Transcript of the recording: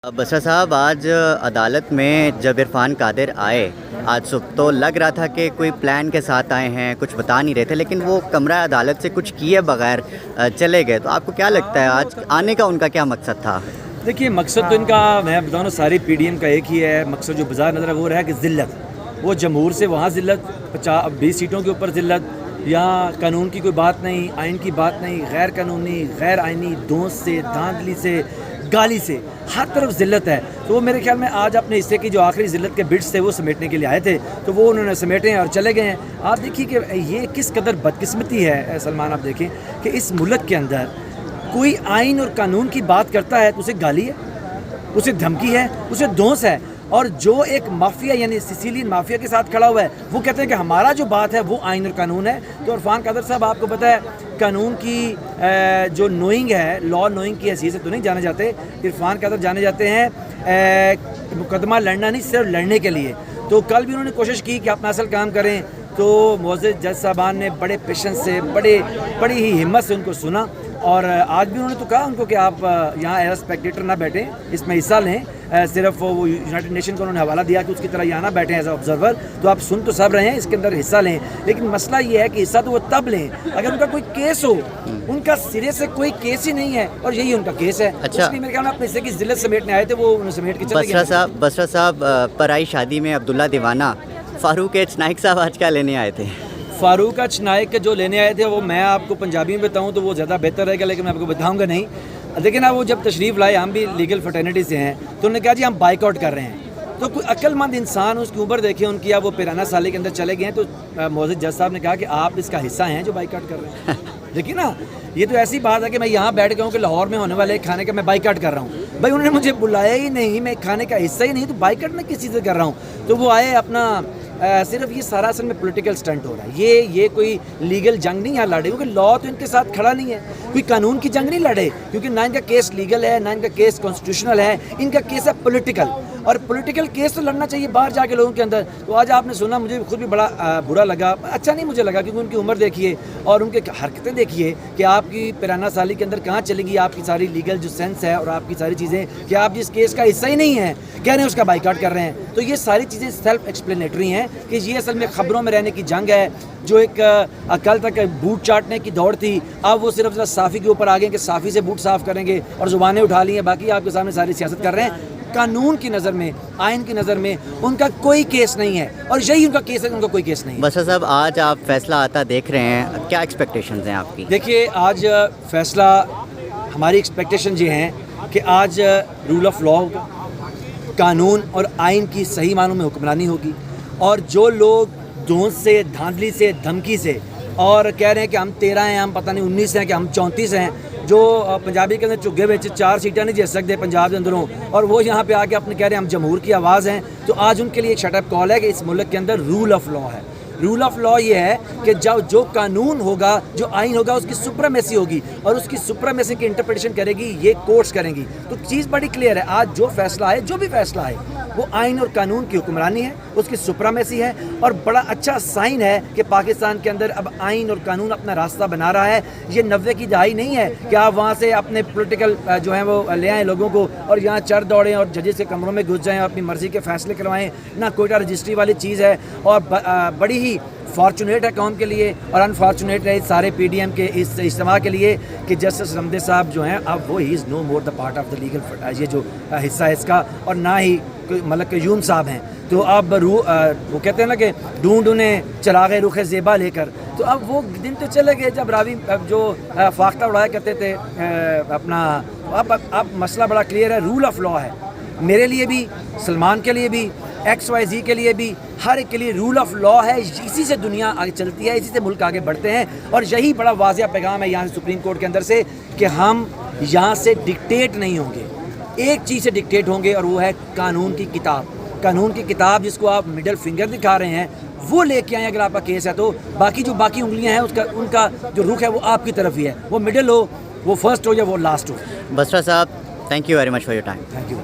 बसरा साहब, आज अदालत में जब इरफान कादिर आए आज सुबह, तो लग रहा था कि कोई प्लान के साथ आए हैं, कुछ बता नहीं रहे थे, लेकिन वो कमरा अदालत से कुछ किए बगैर चले गए। तो आपको क्या लगता है आज आने का उनका क्या मकसद था? देखिए, मकसद तो इनका मैं बताऊँ ना, सारी पीडीएम का एक ही है मकसद जो बाजार नज़र है वो रहा कि ज़िल्लत, वो जमहूर से वहाँ ज़िल्लत, 20 सीटों के ऊपर ज़िल्लत, यहाँ कानून की कोई बात नहीं, आइन की बात नहीं, गैर कानूनी गैर आइनी दोस्त से, धांधली से, गाली से, हर तरफ ज़िल्लत है। तो वो मेरे ख्याल में आज अपने हिस्से की जो आखिरी ज़िल्लत के बिट्स थे वो समेटने के लिए आए थे, तो वो उन्होंने समेटे हैं और चले गए हैं। आप देखिए कि ये किस कदर बदकिस्मती है सलमान, आप देखें कि इस मुल्क के अंदर कोई आइन और कानून की बात करता है तो उसे गाली है, उसे धमकी है, उसे दोष है। और जो एक माफिया यानी सिसिलियन माफिया के साथ खड़ा हुआ है वो कहते हैं कि हमारा जो बात है वो आइन और कानून है। तो इरफान कादिर साहब, आपको पता है कानून की जो नोइंग है, लॉ नोइंग की हैसियत से तो नहीं जाने जाते। इरफान कादिर जाने जाते हैं मुकदमा लड़ना नहीं, सिर्फ लड़ने के लिए। तो कल भी उन्होंने कोशिश की कि अपना असल काम करें, तो मोअज़्ज़ज़ जज साहबान ने बड़े पेशेंस से, बड़ी ही हिम्मत से उनको सुना। और आज भी उन्होंने तो कहा उनको कि आप यहाँ एज स्पेक्टेटर ना बैठें, इसमें हिस्सा लें। सिर्फ वो यूनाइटेड नेशन को उन्होंने हवाला दिया कि उसकी तरह यहाँ ना बैठें एज ऑब्जर्वर। तो आप सुन तो सब रहे हैं, इसके अंदर हिस्सा लें। लेकिन मसला ये है कि हिस्सा तो वो तब लें अगर उनका कोई केस हो। उनका सिरे से कोई केस ही नहीं है और यही उनका केस है। अच्छा, इसलिए मेरे ख्याल में अपने हिस्से की जिल्लत समेटने आए थे, वो उन्हें समेट के चले गए। बसरा साहब, पराई शादी में अब्दुल्ला दीवाना फ़ारूक नाइक साहब आज क्या लेने आए थे? फ़ारूक नाइक जो लेने आए थे वो मैं आपको पंजाबी में बताऊं तो वो ज़्यादा बेहतर रहेगा, लेकिन मैं आपको बताऊंगा नहीं। लेकिन अब वो जब तशरीफ़ लाए, हम भी लीगल फ्रेटर्निटी से हैं, तो उन्होंने कहा जी हम बाइकआउट कर रहे हैं। तो कोई अक्लमंद इंसान उसकी उम्र देखे उनकी, अब वो पिराना साली के अंदर चले गए हैं। तो मोअज़्ज़ज़ जज साहब ने कहा कि आप इसका हिस्सा हैं जो बाइकआउट कर रहे हैं। देखिए ना, ये तो ऐसी बात है कि मैं यहाँ बैठ गया हूँ कि लाहौर में होने वाले खाने का मैं बाइकआउट कर रहा हूँ। भाई उन्होंने मुझे बुलाया ही नहीं, मैं खाने का हिस्सा ही नहीं, तो बाइकआउट मैं किस चीज़ से कर रहा हूँ? तो वो आए अपना सिर्फ ये सारा असल में पॉलिटिकल स्टंट हो रहा है। ये कोई लीगल जंग नहीं यहाँ लड़े, क्योंकि लॉ तो इनके साथ खड़ा नहीं है। कोई कानून की जंग नहीं लड़े, क्योंकि ना इनका केस लीगल है, ना इनका केस कॉन्स्टिट्यूशनल है, इनका केस है पॉलिटिकल। और पॉलिटिकल केस तो लड़ना चाहिए बाहर जाके लोगों के अंदर। तो आज आपने सुना, मुझे खुद भी बड़ा बुरा लगा, अच्छा नहीं मुझे लगा, क्योंकि उनकी उम्र देखिए और उनके हरकतें देखिए कि आपकी पिराना साली के अंदर कहाँ चलेगी आपकी सारी लीगल जो सेंस है और आपकी सारी चीज़ें, कि आप जिस केस का हिस्सा ही नहीं है कह रहे हैं उसका बाइकआउट कर रहे हैं। तो ये सारी चीज़ें सेल्फ एक्सप्लेनेटरी हैं कि ये असल में खबरों में रहने की जंग है। जो एक कल तक बूट चाटने की दौड़ थी, अब वो सिर्फ साफ़ी के ऊपर आ गए कि साफ़ी से बूट साफ़ करेंगे और ज़ुबानें उठा ली हैं। बाकी आपके सामने सारी सियासत कर रहे हैं। कानून की नज़र में, आइन की नज़र में उनका कोई केस नहीं है और यही उनका केस है, उनका कोई केस नहीं है। बसरा साहब, आज आप फैसला आता देख रहे हैं, क्या एक्सपेक्टेशंस हैं आपकी? देखिए, आज फैसला, हमारी एक्सपेक्टेशन ये हैं कि आज रूल ऑफ लॉ होगा, कानून और आइन की सही मानों में हुक्मरानी होगी। और जो लोग दोस्त से, धांधली से, धमकी से और कह रहे हैं कि हम 13 हैं, हम पता नहीं 19 हैं, कि हम 34 हैं, जो पंजाबी के अंदर चुगे बेच 4 सीटें नहीं जीत सकते पंजाब के अंदरों, और वो यहाँ पे आके अपने कह रहे हैं हम जमहूर की आवाज़ हैं। तो आज उनके लिए एक शटअप कॉल है कि इस मुल्क के अंदर रूल ऑफ लॉ है। रूल ऑफ लॉ ये है कि जो कानून होगा, जो आइन होगा, उसकी सुप्रीमेसी होगी और उसकी सुप्रीमेसी की इंटरप्रिटेशन करेगी ये कोर्ट्स करेंगी। तो चीज़ बड़ी क्लियर है, आज जो फैसला है, जो भी फैसला है, वो आइन और कानून की हुक्मरानी है, उसकी सुप्रीमेसी है। और बड़ा अच्छा साइन है कि पाकिस्तान के अंदर अब आइन और कानून अपना रास्ता बना रहा है। ये 90 की दहाई नहीं है कि आप वहाँ से अपने पॉलिटिकल जो है वो ले आएँ लोगों को और यहाँ चढ़ दौड़ें और जजेस के कमरों में घुस जाएँ, अपनी मर्ज़ी के फैसले करवाएँ। ना कोयटा रजिस्ट्री वाली चीज़ है और बड़ी ही फॉर्चुनेट है कौम के लिए और अनफॉर्चुनेट है सारे पीडीएम के इस इज्तिमा के लिए कि जस्टिस रमदे साहब जो हैं, अब वो he is no more the part of the legal, ये जो हिस्सा है इसका, और ना ही मलक यूम साहब हैं। तो अब वो कहते हैं ना कि ढूंढ उन्हें चरागे रुखे ज़ेबा लेकर। तो अब वो दिन तो चले गए जब रावी जो फाख्ता उड़ाया करते थे अपना। अब मसला बड़ा क्लियर है, रूल ऑफ लॉ है। मेरे लिए भी, सलमान के लिए भी, XYZ के लिए भी, हर एक के लिए रूल ऑफ लॉ है। इसी से दुनिया आगे चलती है, इसी से मुल्क आगे बढ़ते हैं। और यही बड़ा वाज़िया पैगाम है यहाँ से सुप्रीम कोर्ट के अंदर से कि हम यहाँ से डिक्टेट नहीं होंगे, एक चीज़ से डिक्टेट होंगे और वो है कानून की किताब। कानून की किताब जिसको आप मिडल फिंगर दिखा रहे हैं वो लेके आए अगर आपका केस है तो। बाकी जो बाकी उंगलियां हैं उनका जो रुख है वो आपकी तरफ ही है, वो मिडल हो, वो फर्स्ट हो या वो लास्ट हो। बसरा साहब, thank you very much for your time. Thank you.